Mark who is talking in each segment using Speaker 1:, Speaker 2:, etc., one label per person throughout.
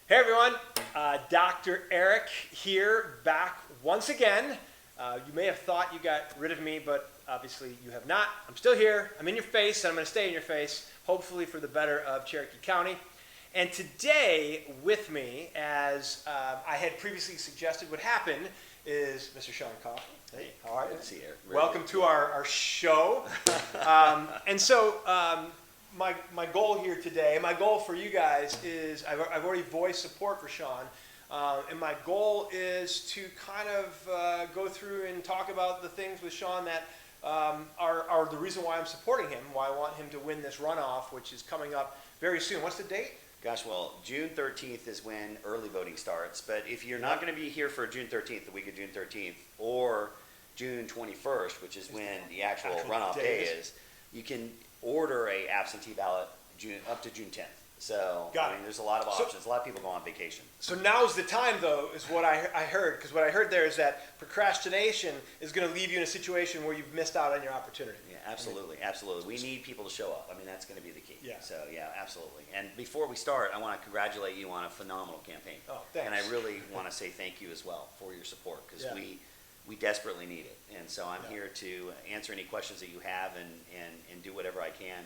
Speaker 1: Hey everyone, Dr. Eric here, back once again. You may have thought you got rid of me, but obviously you have not. I'm still here, I'm in your face, and I'm going to stay in your face, hopefully for the better of Cherokee County. And today with me, as I had previously suggested would happen, is Mr. Sean Kaufman.
Speaker 2: Hey,
Speaker 1: how are you?
Speaker 2: good to see you, Eric.
Speaker 1: Welcome to our show. My goal here today, my goal for you guys is, I've already voiced support for Sean, and my goal is to kind of go through and talk about the things with Sean that are the reason why I'm supporting him, why I want him to win this runoff, which is coming up very soon. What's the date?
Speaker 2: Gosh, well, June 13th is when early voting starts, but if you're not going to be here for June 13th, the week of June 13th, or June 21st, which is when the actual runoff day is, you can order a absentee ballot up to June 10th. So, I mean, there's a lot of options. A lot of people go on vacation.
Speaker 1: So now's the time, though, is what I heard. Because what I heard there is that procrastination is going to leave you in a situation where you've missed out on your opportunity.
Speaker 2: Yeah, absolutely, absolutely. We need people to show up. I mean, that's going to be the key.
Speaker 1: Yeah.
Speaker 2: So, yeah, absolutely. And before we start, I want to congratulate you on a phenomenal campaign.
Speaker 1: Oh, thanks.
Speaker 2: And I really want to say thank you as well for your support, because we desperately need it. And so I'm here to answer any questions that you have and do whatever I can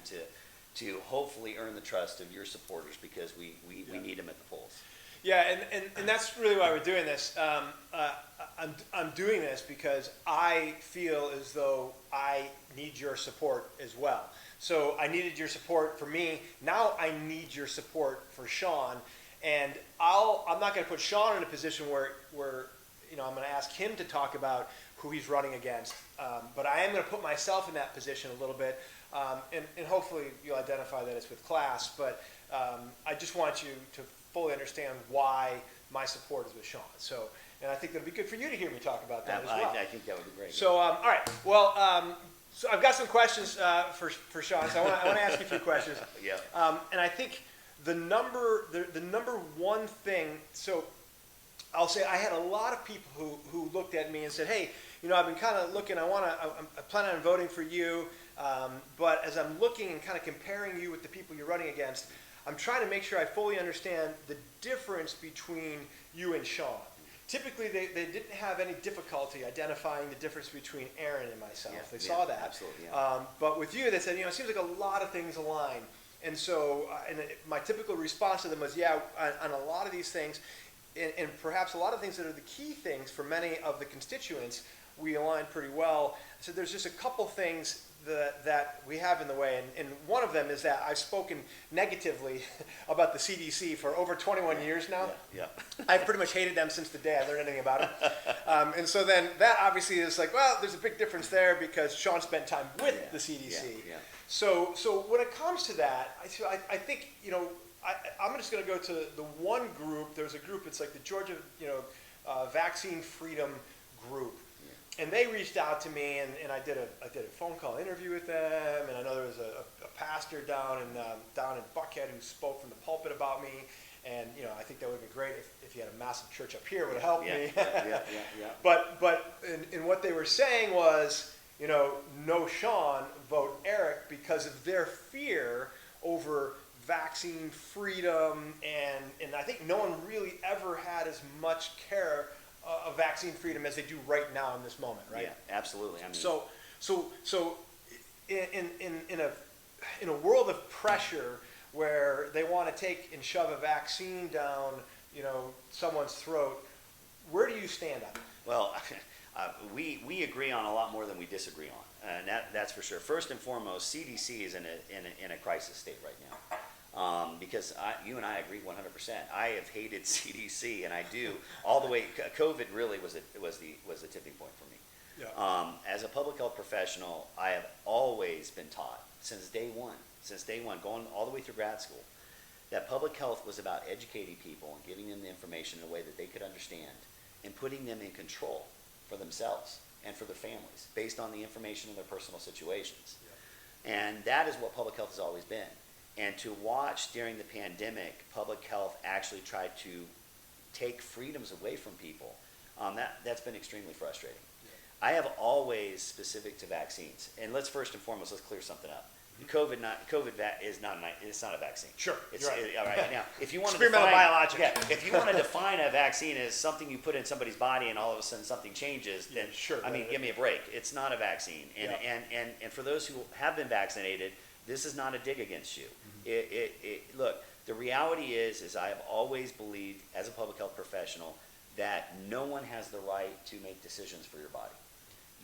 Speaker 2: to hopefully earn the trust of your supporters, because we need them at the polls.
Speaker 1: Yeah, and that's really why we're doing this. I'm doing this because I feel as though I need your support as well. So I needed your support for me. Now I need your support for Sean. And I'm not going to put Sean in a position where I'm going to ask him to talk about who he's running against. But I am going to put myself in that position a little bit. And hopefully you'll identify that it's with class. But I just want you to fully understand why my support is with Sean. So, and I think it'll be good for you to hear me talk about that as well.
Speaker 2: I think that would be great.
Speaker 1: So, all right. Well, so I've got some questions for Sean. So I want to ask you a few questions.
Speaker 2: Yeah.
Speaker 1: And I think the number one thing. So I'll say I had a lot of people who looked at me and said, "Hey, I've been kind of looking. I plan on voting for you, but as I'm looking and kind of comparing you with the people you're running against, I'm trying to make sure I fully understand the difference between you and Sean." Typically, they didn't have any difficulty identifying the difference between Aaron and myself. They saw that.
Speaker 2: Absolutely. Yeah.
Speaker 1: But with you, they said, it seems like a lot of things align. And so, my typical response to them was, yeah, on a lot of these things, and perhaps a lot of things that are the key things for many of the constituents, we align pretty well. So there's just a couple things that we have in the way, and one of them is that I've spoken negatively about the CDC for over 21 years now.
Speaker 2: Yeah.
Speaker 1: I've pretty much hated them since the day I learned anything about them. And so then that obviously is like, well, there's a big difference there because Sean spent time with the CDC.
Speaker 2: Yeah.
Speaker 1: So when it comes to that, I think, I'm just going to go to the one group. There's a group, it's like the Georgia, Vaccine Freedom Group. And they reached out to me, and I did a phone call interview with them, and I know there was a pastor down in Buckhead who spoke from the pulpit about me, and I think that would be great if you had a massive church up here, it would have helped me.
Speaker 2: Yeah.
Speaker 1: But in what they were saying was, no Sean, vote Eric, because of their fear over vaccine freedom, and I think no one really ever had as much care of vaccine freedom as they do right now in this moment, right?
Speaker 2: Yeah, absolutely. I mean,
Speaker 1: so in a world of pressure where they want to take and shove a vaccine down, someone's throat, where do you stand on it?
Speaker 2: Well, we agree on a lot more than we disagree on, and that's for sure. First and foremost, CDC is in a crisis state right now. Because you and I agree 100%. I have hated CDC, and I do all the way. COVID really was the tipping point for me.
Speaker 1: Yeah.
Speaker 2: As a public health professional, I have always been taught since day one, going all the way through grad school, that public health was about educating people and giving them the information in a way that they could understand, and putting them in control for themselves and for their families based on the information in their personal situations. Yeah. And that is what public health has always been. And to watch during the pandemic, public health actually try to take freedoms away from people, that's been extremely frustrating. Yeah. I have always, specific to vaccines, and let's first and foremost, let's clear something up. It's not a vaccine.
Speaker 1: Sure,
Speaker 2: It's,
Speaker 1: you're right.
Speaker 2: all right. Now, if you want to
Speaker 1: Experimental
Speaker 2: define,
Speaker 1: biologic.
Speaker 2: yeah, if you want to define a vaccine as something you put in somebody's body and all of a sudden something changes, then
Speaker 1: sure,
Speaker 2: I mean, give me a break. It's not a vaccine.
Speaker 1: Yeah.
Speaker 2: And for those who have been vaccinated, this is not a dig against you. Look, the reality is I have always believed as a public health professional that no one has the right to make decisions for your body.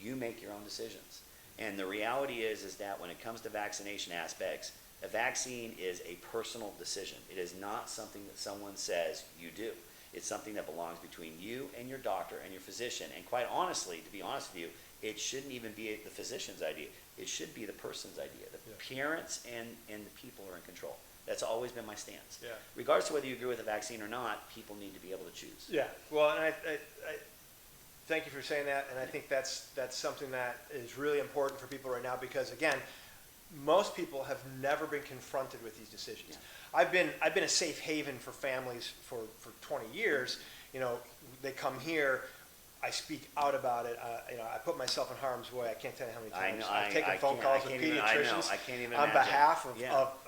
Speaker 2: You make your own decisions. And the reality is that when it comes to vaccination aspects, a vaccine is a personal decision. It is not something that someone says you do. It's something that belongs between you and your doctor and your physician. And quite honestly, to be honest with you, it shouldn't even be the physician's idea. It should be the person's idea. The parents and the people are in control. That's always been my stance.
Speaker 1: Yeah.
Speaker 2: Regardless of whether you agree with the vaccine or not, people need to be able to choose.
Speaker 1: Yeah, well, and I thank you for saying that, and I think that's something that is really important for people right now because, again, most people have never been confronted with these decisions. Yeah. I've been a safe haven for families for 20 years. You know, they come here. I speak out about it. You know, I put myself in harm's way. I can't tell you how many times I've taken phone calls with pediatricians on behalf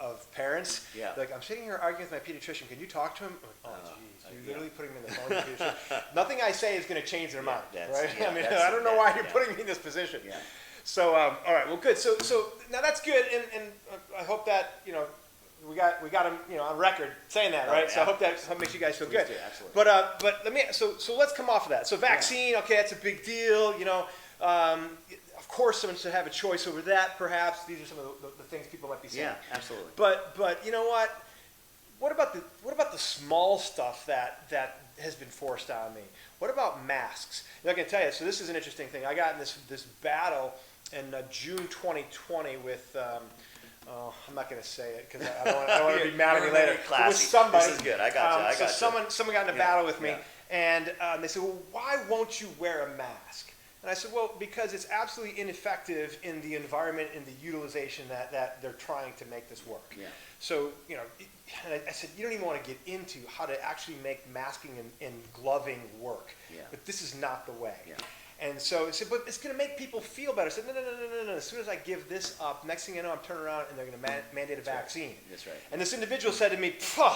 Speaker 1: of parents.
Speaker 2: Yeah.
Speaker 1: Like, I'm sitting here arguing with my pediatrician. Can you talk to him? Oh, geez. You're literally putting him in the phone. Nothing I say is going to change their mind, right? I mean, I don't know why you're putting me in this position. Yeah. So, all right, well, good. So now that's good, and I hope that, you know, we got him, you know, on record saying that, right? So I hope that makes you guys feel good.
Speaker 2: Do, absolutely.
Speaker 1: But let me. So let's come off of that. So vaccine, okay, that's a big deal. You know, of course, someone should have a choice over that. Perhaps these are some of the things people might be saying.
Speaker 2: Yeah, absolutely.
Speaker 1: But you know what? What about the small stuff that has been forced on me? What about masks? Now, I can tell you. So this is an interesting thing. I got in this battle in June 2020 with. I'm not going to say it because I don't want to be mad at me later. It was somebody.
Speaker 2: This is good. I got you.
Speaker 1: Someone got in a battle with me, and they said, "Well, why won't you wear a mask?" And I said, "Well, because it's absolutely ineffective in the environment, in the utilization that they're trying to make this work." Yeah. So, you know, and I said, "You don't even want to get into how to actually make masking and gloving work. Yeah. But this is not the way." Yeah. And so I said, but it's going to make people feel better. I said, no. As soon as I give this up, next thing you know, I'm turning around and they're going to mandate a vaccine.
Speaker 2: That's right.
Speaker 1: And this individual said to me, to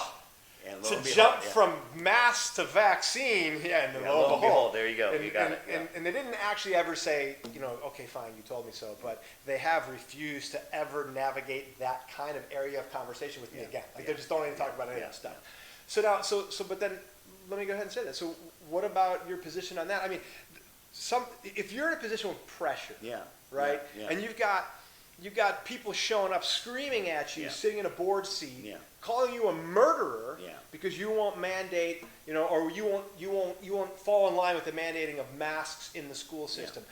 Speaker 1: jump from mask to vaccine, and lo and behold,
Speaker 2: there you go. You got it.
Speaker 1: And they didn't actually ever say, you know, okay, fine, you told me so. But they have refused to ever navigate that kind of area of conversation with me again. Like they just don't even talk about any of that stuff. So now, but then let me go ahead and say that. So what about your position on that? I mean, if you're in a position with pressure, right, and you've got people showing up screaming at you, sitting in a board seat, calling you a murderer because you won't mandate, you know, or you won't fall in line with the mandating of masks in the school system.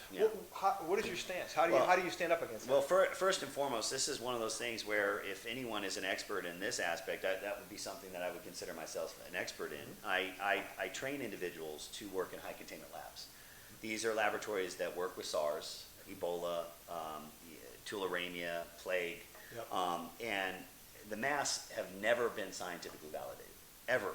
Speaker 1: What is your stance? How do you stand up against that?
Speaker 2: Well, first and foremost, this is one of those things where if anyone is an expert in this aspect, that would be something that I would consider myself an expert in. I train individuals to work in high containment labs. These are laboratories that work with SARS, Ebola, tularemia, plague, and the masks have never been scientifically validated, ever.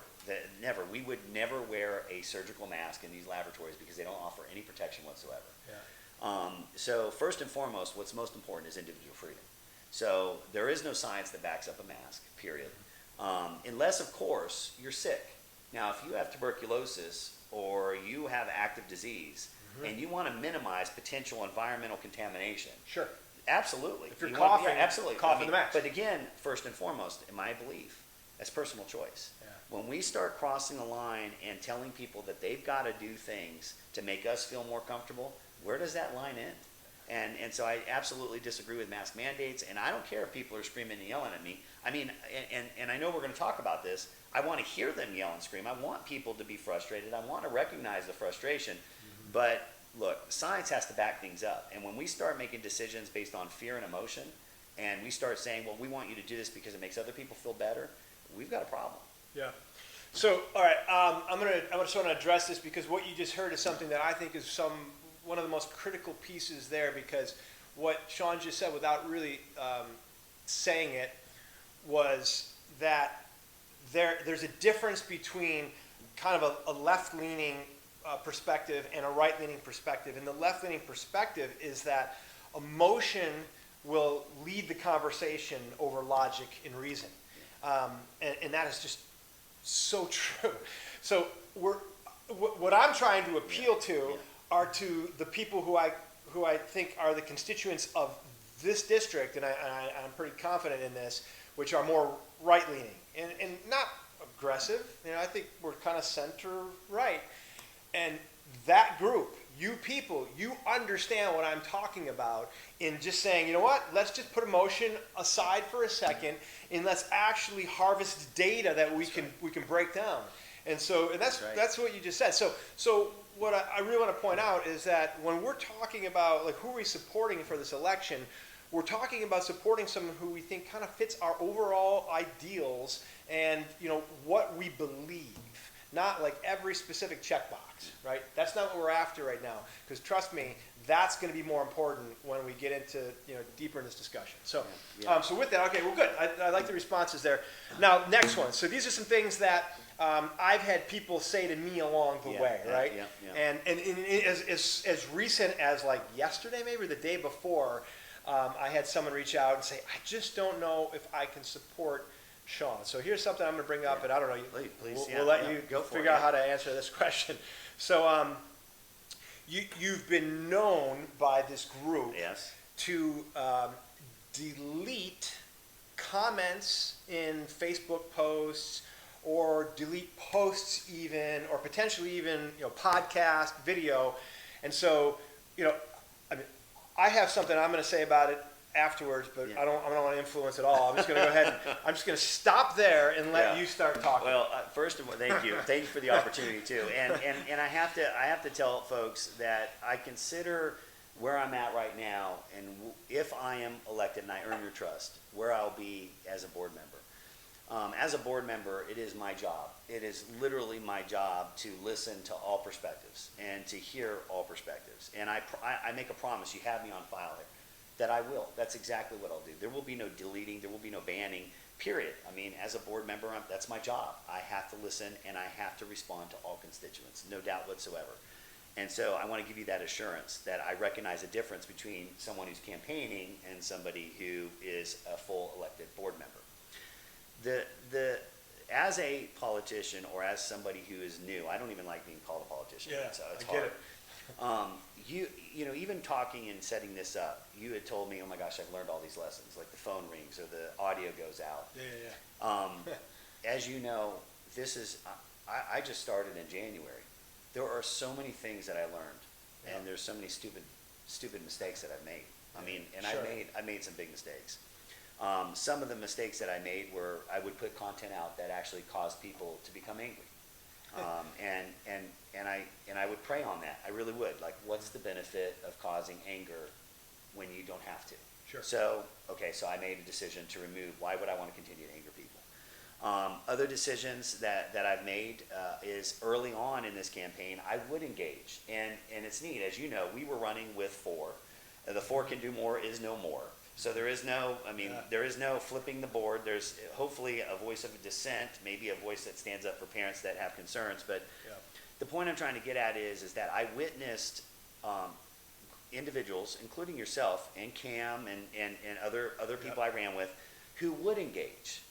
Speaker 2: Never. We would never wear a surgical mask in these laboratories because they don't offer any protection whatsoever. Yeah. So first and foremost, what's most important is individual freedom. So there is no science that backs up a mask, period. Unless, of course, you're sick. Now, if you have tuberculosis or you have active disease, and you want to minimize potential environmental contamination. Sure. Absolutely.
Speaker 1: If you're coughing,
Speaker 2: absolutely.
Speaker 1: Cough in the mask.
Speaker 2: But again, first and foremost, in my belief, that's personal choice. Yeah. When we start crossing the line and telling people that they've got to do things to make us feel more comfortable, where does that line end? And so I absolutely disagree with mask mandates, and I don't care if people are screaming and yelling at me. I mean, and I know we're going to talk about this. I want to hear them yell and scream. I want people to be frustrated. I want to recognize the frustration. But look, science has to back things up. And when we start making decisions based on fear and emotion, and we start saying, well, we want you to do this because it makes other people feel better, we've got a problem.
Speaker 1: Yeah. So, all right, I just want to address this because what you just heard is something that I think is one of the most critical pieces there, because what Sean just said without really saying it was that there's a difference between kind of a left-leaning perspective and a right-leaning perspective. And the left-leaning perspective is that emotion will lead the conversation over logic and reason. And that is just so true. So what I'm trying to appeal to are to the people who I think are the constituents of this district, and I'm pretty confident in this, which are more right-leaning and not aggressive. I think we're kind of center-right. And that group, you people, you understand what I'm talking about in just saying, you know what, let's just put emotion aside for a second and let's actually harvest data that we can break down. And that's what you just said. So what I really want to point out is that when we're talking about like who are we supporting for this election, we're talking about supporting someone who we think kind of fits our overall ideals and what we believe. Not like every specific checkbox, right? That's not what we're after right now. Because trust me, that's going to be more important when we get into deeper in this discussion. So, so with that, okay, well, good. I like the responses there. Now, next one. So these are some things that I've had people say to me along the way, right? And as recent as like yesterday, maybe or the day before, I had someone reach out and say, I just don't know if I can support Sean. So here's something I'm going to bring up, and I don't know.
Speaker 2: Please,
Speaker 1: we'll let you go figure out how to answer this question. So you've been known by this group to delete comments in Facebook posts or delete posts even, or potentially even podcast, video. And so, I have something I'm going to say about it afterwards, but I don't want to influence at all. I'm just going to go ahead and I'm just going to stop there and let you start talking.
Speaker 2: Well, first of all, thank you for the opportunity too. And I have to tell folks that I consider where I'm at right now, and if I am elected and I earn your trust, where I'll be as a board member. As a board member, it is my job. It is literally my job to listen to all perspectives and to hear all perspectives. And I make a promise. You have me on file here. That I will. That's exactly what I'll do. There will be no deleting. There will be no banning, period. I mean, as a board member, that's my job. I have to listen and I have to respond to all constituents, no doubt whatsoever. And so I want to give you that assurance that I recognize a difference between someone who's campaigning and somebody who is a full elected board member. As a politician or as somebody who is new, I don't even like being called a politician.
Speaker 1: Yeah,
Speaker 2: so it's
Speaker 1: I get
Speaker 2: hard.
Speaker 1: it.
Speaker 2: Even talking and setting this up, you had told me, oh my gosh, I've learned all these lessons, like the phone rings or the audio goes out. As you know, I just started in January. There are so many things that I learned, and there's so many stupid mistakes that I've made. I mean, and I made some big mistakes. Some of the mistakes that I made were I would put content out that actually caused people to become angry. And I would prey on that. I really would. Like, what's the benefit of causing anger when you don't have to?
Speaker 1: Sure.
Speaker 2: So I made a decision to remove. Why would I want to continue to anger people? Other decisions that I've made is early on in this campaign, I would engage. And it's neat. As you know, we were running with 4. The 4 can do more is no more. So there is no, there is no flipping the board. There's hopefully a voice of a dissent, maybe a voice that stands up for parents that have concerns. But the point I'm trying to get at is that I witnessed individuals, including yourself and Cam and other people I ran with, who would engage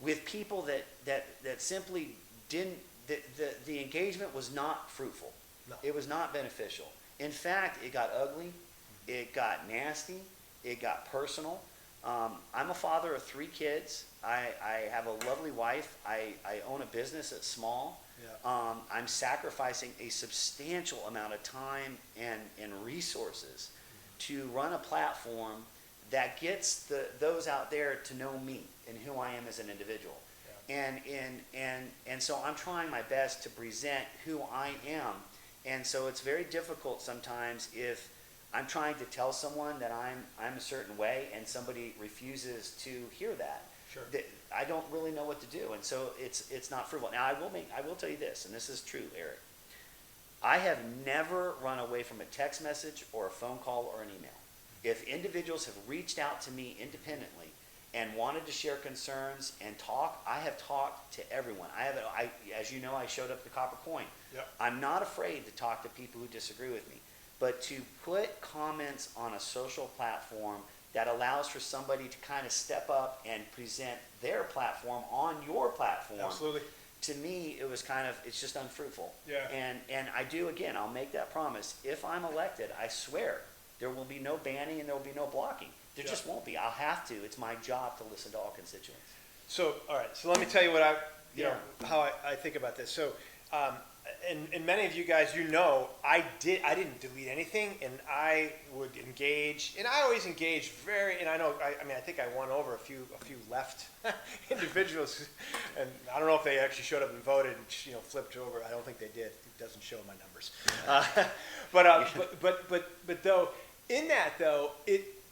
Speaker 2: with people that simply didn't, the engagement was not fruitful. No. It was not beneficial. In fact, it got ugly. It got nasty. It got personal. I'm a father of 3 kids. I have a lovely wife. I own a business that's small. I'm sacrificing a substantial amount of time and resources to run a platform that gets those out there to know me and who I am as an individual. And so I'm trying my best to present who I am. And so it's very difficult sometimes if I'm trying to tell someone that I'm a certain way and somebody refuses to hear that.
Speaker 1: Sure.
Speaker 2: I don't really know what to do, and so it's not fruitful. Now I will tell you this, and this is true, Eric. I have never run away from a text message or a phone call or an email. If individuals have reached out to me independently and wanted to share concerns and talk, I have talked to everyone. As you know, I showed up the copper coin.
Speaker 1: Yep.
Speaker 2: I'm not afraid to talk to people who disagree with me. but to put comments on a social platform that allows for somebody to kind of step up and present their platform on your platform.
Speaker 1: Absolutely.
Speaker 2: To me, it was kind of, it's just unfruitful.
Speaker 1: Yeah.
Speaker 2: And I do, again, I'll make that promise. If I'm elected, I swear, there will be no banning and there will be no blocking. There just won't be. I'll have to. It's my job to listen to all constituents.
Speaker 1: So, all right. So let me tell you what you know, how I think about this. So, and many of you guys, I didn't delete anything, and I would engage, and I always engage and I know, I think I won over a few left individuals, and I don't know if they actually showed up and voted and, flipped over. I don't think they did. It doesn't show in my numbers. But though, in that though,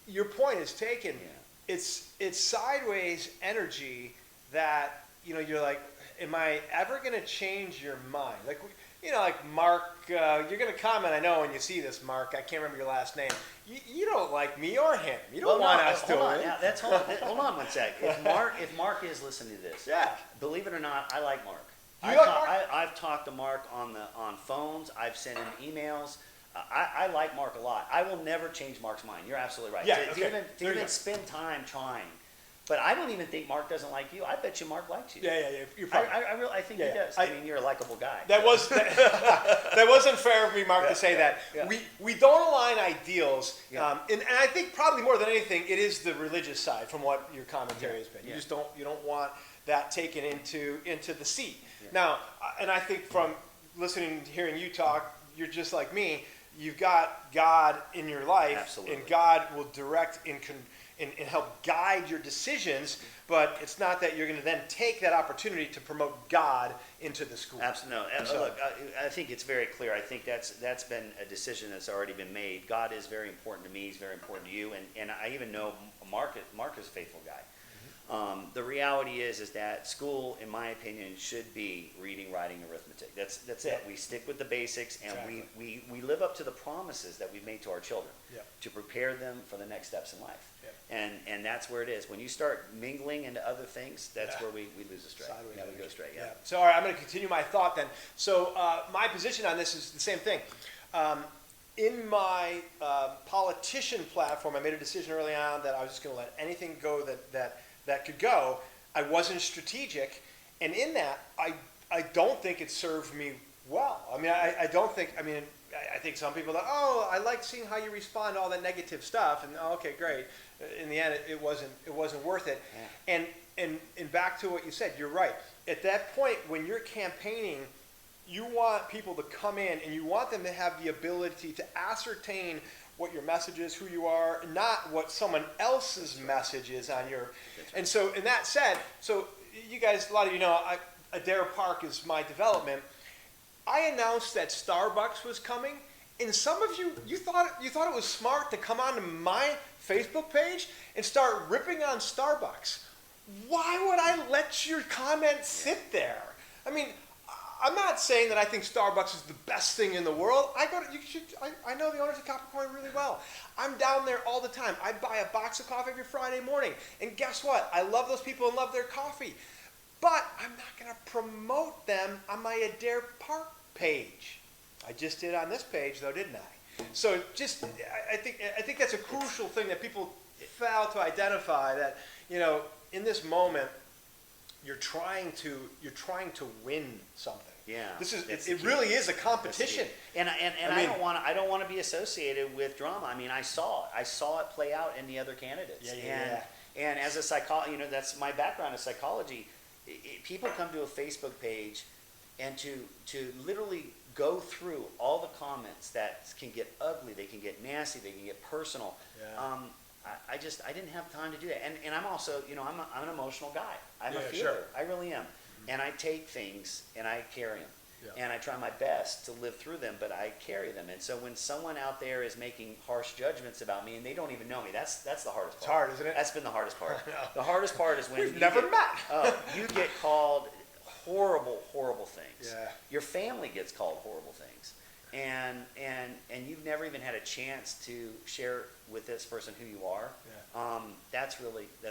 Speaker 1: your point is taken. Yeah. It's sideways energy that, you're like, am I ever going to change your mind? Like, like Mark, you're going to comment, I know, when you see this, Mark. I can't remember your last name. You don't like me or him. You don't want us to win.
Speaker 2: Yeah, hold on one sec. If Mark is listening to this, believe it or not, I like Mark. I've talked to Mark on phones. I've sent him emails. I like Mark a lot. I will never change Mark's mind. You're absolutely right.
Speaker 1: Yeah,
Speaker 2: to even spend time trying. But I don't even think Mark doesn't like you. I bet you Mark likes you.
Speaker 1: Yeah. You're probably,
Speaker 2: I think he does. I mean, you're a likable guy.
Speaker 1: That wasn't fair of me, Mark, to say that. Yeah. We don't align ideals. Yeah. And I think probably more than anything, it is the religious side from what your commentary has been. You just don't want that taken into the seat. Yeah. Now, and I think from listening, hearing you talk, you're just like me. You've got God in your life. Absolutely. And God will direct and help guide your decisions, but it's not that you're going to then take that opportunity to promote God into the school.
Speaker 2: Absolutely. No. So, look, I think it's very clear. I think that's been a decision that's already been made. God is very important to me. He's very important to you. And I even know Mark is a faithful guy. The reality is that school, in my opinion, should be reading, writing, arithmetic. That's it. We stick with the basics, and we live up to the promises that we've made to our children to prepare them for the next steps in life. And that's where it is. When you start mingling into other things, that's where we lose the straight. We go straight. Yeah.
Speaker 1: So, all right, I'm going to continue my thought then. So, my position on this is the same thing. In my politician platform, I made a decision early on that I was just going to let anything go that could go. I wasn't strategic, and in that, I don't think it served me well. I mean, I don't think. I mean, I think some people that, I like seeing how you respond to all that negative stuff, and okay, great. In the end, it wasn't worth it. Yeah. And back to what you said, you're right. At that point, when you're campaigning, you want people to come in, and you want them to have the ability to ascertain what your message is, who you are, not what someone else's message is on your. And so, in that said, so you guys, a lot of you know, Adair Park is my development. I announced that Starbucks was coming, and some of you thought it was smart to come onto my Facebook page and start ripping on Starbucks. Why would I let your comment sit there? I mean, I'm not saying that I think Starbucks is the best thing in the world. I know the owners of Capricorn really well. I'm down there all the time. I buy a box of coffee every Friday morning. And guess what? I love those people and love their coffee. But I'm not going to promote them on my Adair Park page. I just did on this page, though, didn't I? So I think that's a crucial thing that people fail to identify, that, in this moment, you're trying to win something.
Speaker 2: Yeah,
Speaker 1: it really is a competition.
Speaker 2: And I don't want to be associated with drama. I mean, I saw it play out in the other candidates. And as a psychologist, that's my background in psychology. People come to a Facebook page, and to literally go through all the comments that can get ugly, they can get nasty, they can get personal. Yeah. I didn't have time to do that. And I'm also, I'm an emotional guy. I'm a feeler. Sure. I really am. Mm-hmm. And I take things and I carry them. Yeah. And I try my best to live through them, but I carry them. And so when someone out there is making harsh judgments about me and they don't even know me, that's the hardest part.
Speaker 1: It's hard, isn't it?
Speaker 2: That's been the hardest part. The hardest part is when
Speaker 1: we've never met.
Speaker 2: You get called horrible things.
Speaker 1: Yeah.
Speaker 2: Your family gets called horrible things. And you've never even had a chance to share with this person who you are. Yeah. That's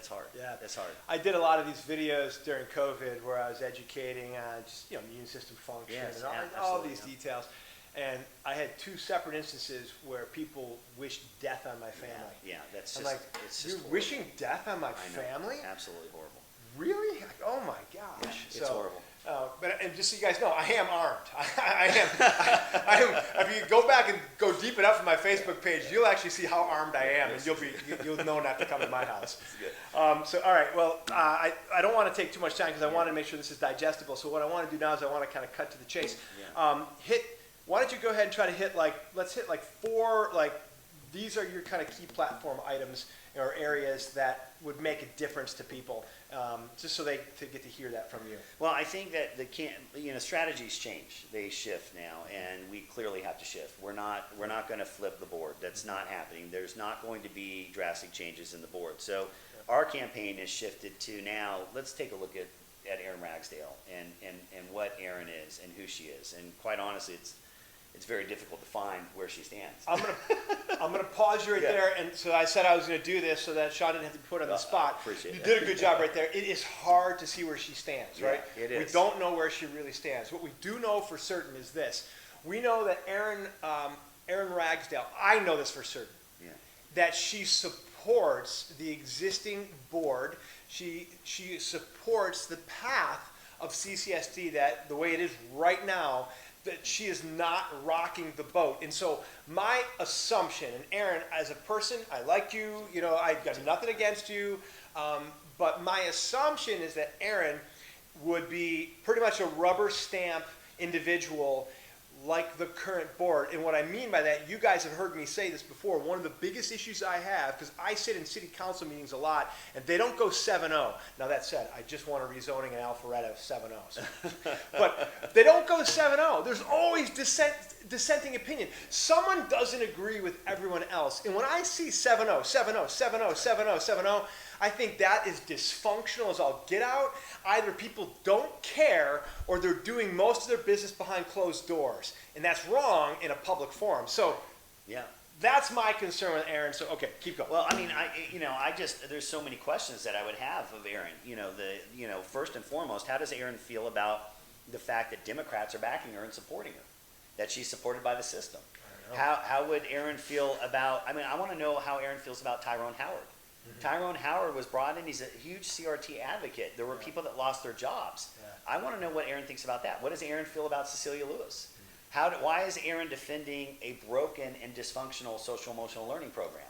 Speaker 2: hard. Yeah. That's hard.
Speaker 1: I did a lot of these videos during COVID where I was educating on just, immune system function and all these details. And I had two separate instances where people wished death on my family.
Speaker 2: Yeah, that's
Speaker 1: I'm
Speaker 2: just,
Speaker 1: like,
Speaker 2: it's
Speaker 1: you're
Speaker 2: just horrible.
Speaker 1: wishing death on my
Speaker 2: I know.
Speaker 1: family?
Speaker 2: Absolutely horrible.
Speaker 1: Really? Like, oh my gosh.
Speaker 2: Yeah, it's horrible.
Speaker 1: And just so you guys know, I am armed. I am. If you go back and go deep enough in my Facebook page, you'll actually see how armed I am, and you'll know not to come to my house. So all right. Well, I don't want to take too much time because I want to make sure this is digestible. So what I want to do now is I want to kind of cut to the chase.
Speaker 2: Yeah.
Speaker 1: Why don't you go ahead and try to hit let's hit 4 these are your kind of key platform items or areas that would make a difference to people, just so they get to hear that from you.
Speaker 2: Well, I think that strategies change. They shift now, and we clearly have to shift. We're not going to flip the board. That's not happening. There's not going to be drastic changes in the board. So our campaign has shifted to now, let's take a look at Erin Ragsdale and what Erin is and who she is. And quite honestly, it's very difficult to find where she stands.
Speaker 1: I'm gonna pause you right there, and so I said I was gonna do this so that Sean didn't have to be put on the spot.
Speaker 2: Appreciate
Speaker 1: you
Speaker 2: that.
Speaker 1: did a good job right there. It is hard to see where she stands, right?
Speaker 2: It is.
Speaker 1: We don't know where she really stands. What we do know for certain is this: we know that Erin Ragsdale. I know this for certain.
Speaker 2: Yeah.
Speaker 1: That she supports the existing board. She supports the path of CCSD that the way it is right now. That she is not rocking the boat. And so my assumption, and Erin, as a person, I like you, I've got nothing against you, but my assumption is that Erin would be pretty much a rubber stamp individual like the current board. And what I mean by that, you guys have heard me say this before, one of the biggest issues I have, because I sit in city council meetings a lot, and they don't go 7-0. Now that said, I just want a rezoning in Alpharetta 7-0. So. But they don't go 7-0. There's always dissenting opinion. Someone doesn't agree with everyone else. And when I see 7-0, 7-0, 7-0, 7-0, 7-0, I think that is dysfunctional as all get out. Either people don't care or they're doing most of their business behind closed doors. And that's wrong in a public forum. So
Speaker 2: yeah,
Speaker 1: that's my concern with Erin. So, okay, keep going.
Speaker 2: Well, I mean, there's so many questions that I would have of Erin. First and foremost, how does Erin feel about the fact that Democrats are backing her and supporting her? That she's supported by the system? How would Erin feel about, I want to know how Erin feels about Tyrone Howard. Tyrone Howard was brought in. He's a huge CRT advocate. There were people that lost their jobs. I want to know what Erin thinks about that. What does Erin feel about Cecilia Lewis? Why is Erin defending a broken and dysfunctional social emotional learning program?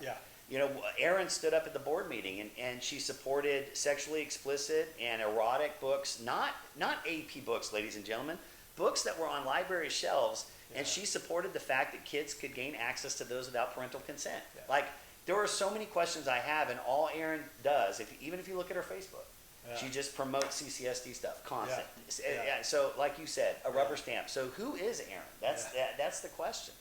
Speaker 2: Erin stood up at the board meeting and she supported sexually explicit and erotic books, not AP books, ladies and gentlemen, books that were on library shelves, and she supported the fact that kids could gain access to those without parental consent. There are so many questions I have, and all Erin does, even if you look at her Facebook, she just promotes CCSD stuff constant. So, like you said, a rubber stamp. So, who is Erin? That's the question,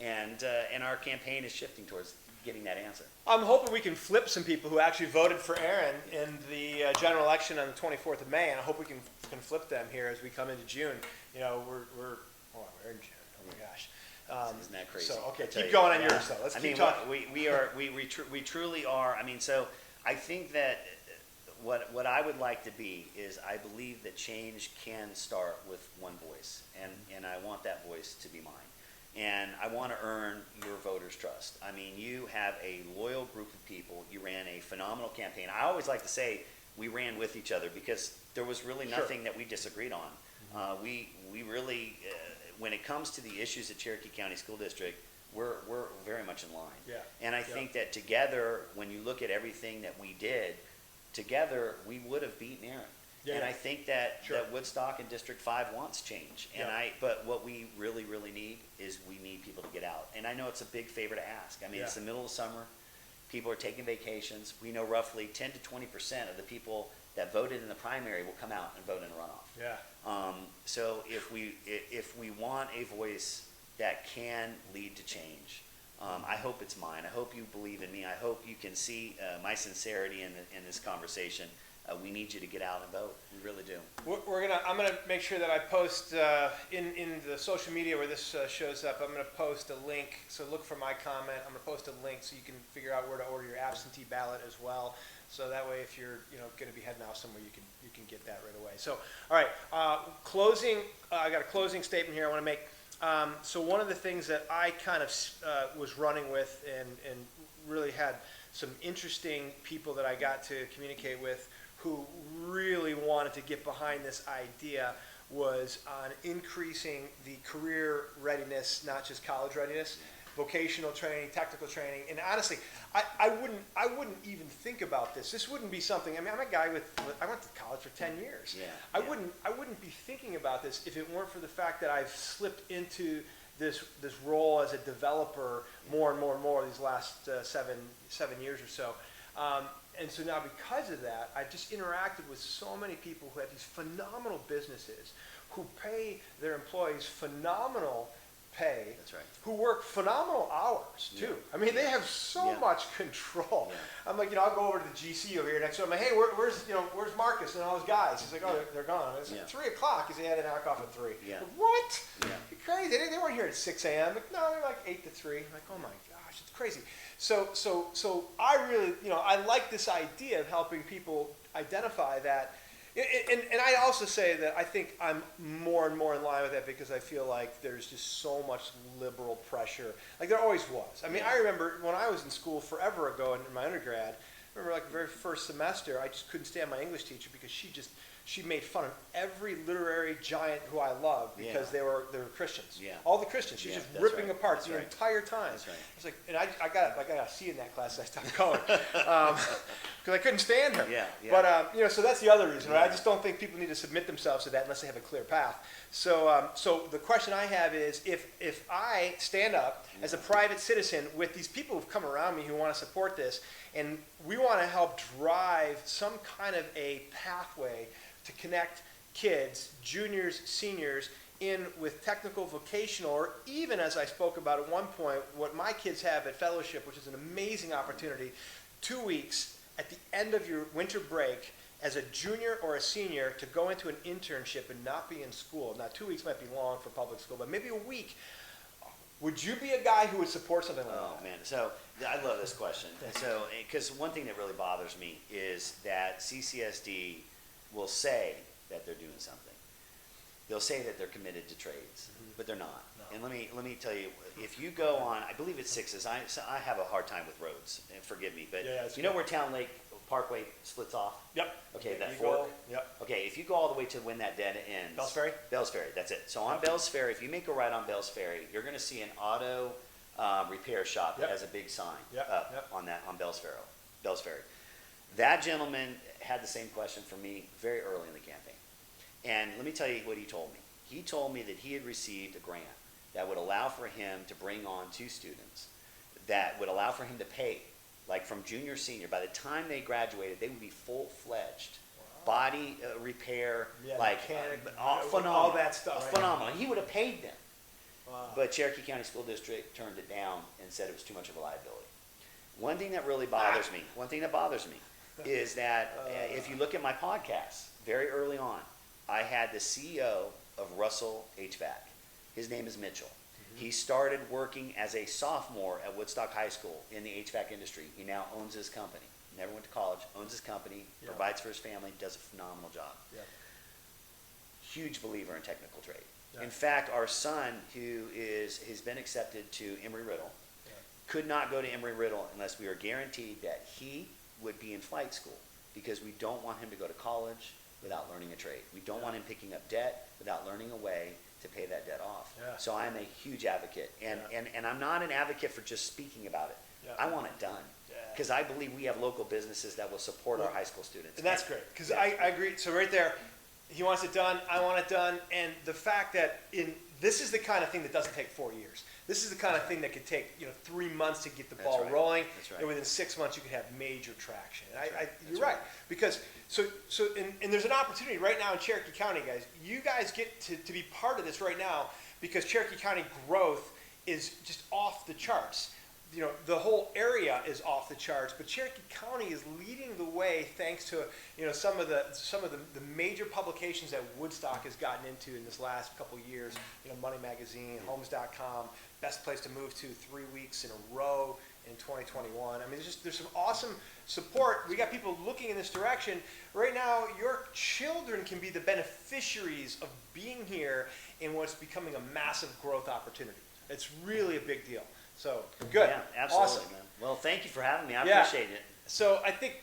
Speaker 2: and our campaign is shifting towards getting that answer.
Speaker 1: I'm hoping we can flip some people who actually voted for Erin in the general election on the 24th of May, and I hope we can flip them here as we come into June. We're in June. Oh my gosh.
Speaker 2: Isn't that crazy?
Speaker 1: So, okay, keep going on yours, though. Let's keep talking.
Speaker 2: We truly are. So I think that what I would like to be is I believe that change can start with one voice, and I want that voice to be mine. And I want to earn your voters' trust. You have a loyal group of people. You ran a phenomenal campaign. I always like to say we ran with each other because there was really nothing that we disagreed on. We really, when it comes to the issues at Cherokee County School District, we're very much in line. And I think that together, when you look at everything that we did, together we would have beaten Erin. And I think that Woodstock and District 5 wants change. But what we really, really need is we need people to get out. And I know it's a big favor to ask. It's the middle of summer. People are taking vacations. We know roughly 10 to 20% of the people that voted in the primary will come out and vote in a runoff. So if we want a voice that can lead to change, I hope it's mine. I hope you believe in me. I hope you can see my sincerity in this conversation. We need you to get out and vote. We really do.
Speaker 1: I'm gonna make sure that I post in the social media where this shows up. I'm gonna post a link. So look for my comment. I'm gonna post a link so you can figure out where to order your absentee ballot as well. So that way, if you're going to be heading out somewhere, you can get that right away. So all right, closing. I got a closing statement here I want to make. So one of the things that I kind of was running with and really had some interesting people that I got to communicate with who really wanted to get behind this idea was on increasing the career readiness, not just college readiness, vocational training, technical training. And honestly, I wouldn't even think about this. This wouldn't be something, I mean, I'm a guy I went to college for 10 years.
Speaker 2: Yeah,
Speaker 1: I wouldn't be thinking about this if it weren't for the fact that I've slipped into this role as a developer more and more and more these last 7 years or so. And so now because of that, I've just interacted with so many people who have these phenomenal businesses who pay their employees phenomenal pay.
Speaker 2: That's right.
Speaker 1: Who work phenomenal hours too.
Speaker 2: Yeah.
Speaker 1: I mean, they have so much control.
Speaker 2: Yeah.
Speaker 1: I'm like, I'll go over to the GC over here next door. I'm like, hey, where's Marcus and all those guys? He's like, oh, they're gone. It's like 3 o'clock. He said, yeah, they knock off at 3.
Speaker 2: Yeah.
Speaker 1: Like, what?
Speaker 2: Yeah.
Speaker 1: You're crazy. They weren't here at 6 a.m. Like, no, they're like 8 to 3. I'm like, oh my gosh, it's crazy. So I really, I like this idea of helping people identify that. And I also say that I think I'm more and more in line with that because I feel like there's just so much liberal pressure. Like there always was. I mean, I remember when I was in school forever ago in my undergrad, I remember like the very first semester, I just couldn't stand my English teacher because she made fun of every literary giant who I loved because they were Christians.
Speaker 2: Yeah.
Speaker 1: All the Christians. She was just ripping apart the entire time.
Speaker 2: That's right.
Speaker 1: I was like, and I got a C in that class. So I stopped going because I couldn't stand her.
Speaker 2: Yeah.
Speaker 1: But so that's the other reason. Right? I just don't think people need to submit themselves to that unless they have a clear path. So the question I have is, if I stand up as a private citizen with these people who've come around me who want to support this, and we want to help drive some kind of a pathway to connect kids, juniors, seniors, in with technical, vocational, or even, as I spoke about at one point, what my kids have at Fellowship, which is an amazing opportunity, 2 weeks at the end of your winter break as a junior or a senior to go into an internship and not be in school. Now, 2 weeks might be long for public school, but maybe a week. Would you be a guy who would support something like that?
Speaker 2: Oh, man. So I love this question. So, because one thing that really bothers me is that CCSD will say that they're doing something. They'll say that they're committed to trades, but they're not. No. And let me tell you, if you go on, I believe it's 6s. I have a hard time with roads, and forgive me, but you know where Town Lake Parkway splits off?
Speaker 1: Yep.
Speaker 2: Okay, that
Speaker 1: fork.
Speaker 2: fork.
Speaker 1: Yep.
Speaker 2: Okay, if you go all the way to when that dead ends.
Speaker 1: Bells Ferry?
Speaker 2: Bells Ferry, that's it. So on Bells Ferry, if you make a right on Bells Ferry, you're going to see an auto repair shop that has a big sign up on Bells Ferry. That gentleman had the same question for me very early in the campaign. And let me tell you what he told me. He told me that he had received a grant that would allow for him to bring on 2 students, that would allow for him to pay, like from junior, senior. By the time they graduated, they would be full-fledged. Body repair,
Speaker 1: mechanic,
Speaker 2: phenomenal.
Speaker 1: All that stuff.
Speaker 2: Phenomenal. He would have paid them.
Speaker 1: Wow.
Speaker 2: But Cherokee County School District turned it down and said it was too much of a liability. One thing that really bothers me, is that if you look at my podcast, very early on, I had the CEO of Russell HVAC. His name is Mitchell. He started working as a sophomore at Woodstock High School in the HVAC industry. He now owns his company. Never went to college, owns his company, provides for his family, does a phenomenal job. Huge believer in technical trade. In fact, our son, who has been accepted to Embry-Riddle, could not go to Embry-Riddle unless we were guaranteed that he would be in flight school, because we don't want him to go to college without learning a trade. We don't want him picking up debt without learning a way to pay that debt off. So I'm a huge advocate. And I'm not an advocate for just speaking about it. I want it done. Because I believe we have local businesses that will support our high school students.
Speaker 1: And that's great. Because I agree. So right there, he wants it done, I want it done. And the fact that this is the kind of thing that doesn't take 4 years. This is the kind of thing that could take 3 months to get the ball rolling. And within 6 months you could have major traction. And you're right. Because and there's an opportunity right now in Cherokee County, guys. You guys get to be part of this right now because Cherokee County growth is just off the charts. The whole area is off the charts, but Cherokee County is leading the way thanks to some of the major publications that Woodstock has gotten into in this last couple years. Money Magazine, Homes.com, Best Place to Move to 3 weeks in a row. in 2021. I mean, there's some awesome support. We got people looking in this direction. Right now, your children can be the beneficiaries of being here in what's becoming a massive growth opportunity. It's really a big deal. So, good.
Speaker 2: Yeah, absolutely,
Speaker 1: Awesome.
Speaker 2: man. Well, thank you for having me. I
Speaker 1: Yeah.
Speaker 2: appreciate it.
Speaker 1: So I think,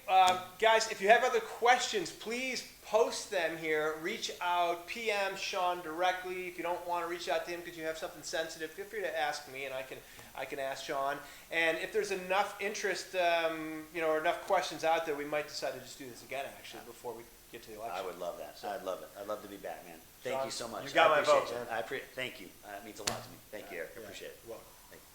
Speaker 1: guys, if you have other questions, please post them here. Reach out, PM Sean directly. If you don't want to reach out to him because you have something sensitive, feel free to ask me, and I can ask Sean. And if there's enough interest, or enough questions out there, we might decide to just do this again, actually, before we get to the election.
Speaker 2: I would love that. I'd love it. I'd love to be back, man. Thank
Speaker 1: Sean,
Speaker 2: you so much.
Speaker 1: you got
Speaker 2: I
Speaker 1: my
Speaker 2: appreciate
Speaker 1: vote,
Speaker 2: you.
Speaker 1: man.
Speaker 2: Thank you. It means a lot to me. Thank you, Eric. I appreciate it.
Speaker 1: You're welcome.
Speaker 2: Thank you.